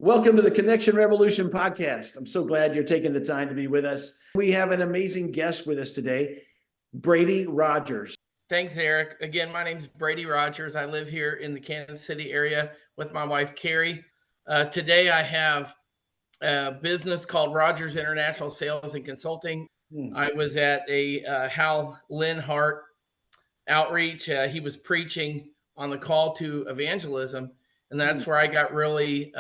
Welcome to the Connection Revolution podcast. I'm so glad you're taking the time to be with us. We have an amazing guest with us today, Brady Rodgers. Thanks, Eric. Again, my name's Brady Rodgers. I live here in the Kansas City area with my wife, Carrie. Today, I have a business called Rodgers International Sales and Consulting. I was at a Hal Linhart outreach. He was preaching on the call to evangelism, and that's where I got really,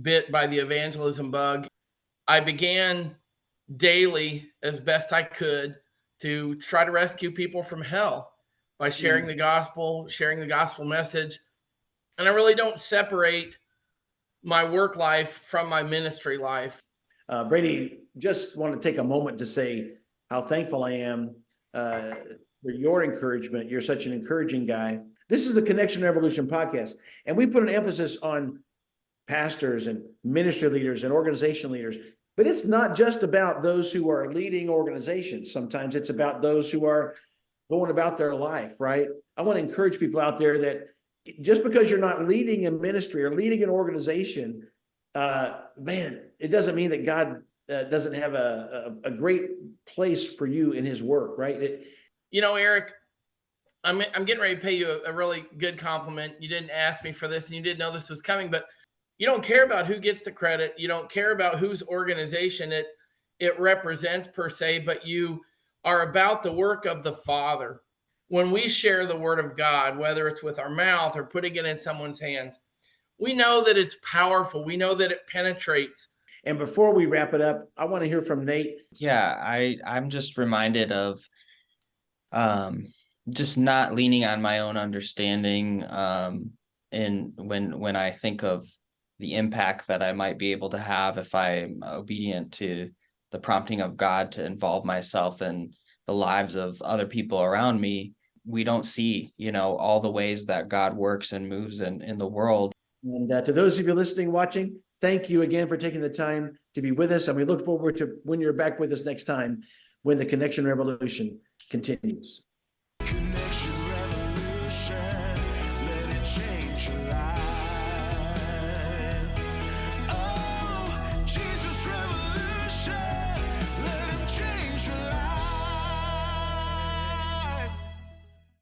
bit by the evangelism bug. I began daily, as best I could, to try to rescue people from hell by sharing the gospel message. And I really don't separate my work life from my ministry life. Brady, just want to take a moment to say how thankful I am for your encouragement. You're such an encouraging guy. This is a Connection Revolution podcast, and we put an emphasis on pastors and ministry leaders and organization leaders. But it's not just about those who are leading organizations. Sometimes it's about those who are going about their life, right? I want to encourage people out there that just because you're not leading a ministry or leading an organization, it doesn't mean that God doesn't have a great place for you in his work, right? Eric, I'm getting ready to pay you a really good compliment. You didn't ask me for this and you didn't know this was coming, but you don't care about who gets the credit. You don't care about whose organization it represents per se, but you are about the work of the Father. When we share the word of God, whether it's with our mouth or putting it in someone's hands, we know that it's powerful. We know that it penetrates. And before we wrap it up, I want to hear from Nate. Yeah, I'm just reminded of just not leaning on my own understanding and when I think of the impact that I might be able to have if I'm obedient to the prompting of God to involve myself in the lives of other people around me. We don't see, all the ways that God works and moves in the world. And to those of you listening, watching, thank you again for taking the time to be with us. And we look forward to when you're back with us next time when the Connection Revolution continues. Connection Revolution, let it change your life.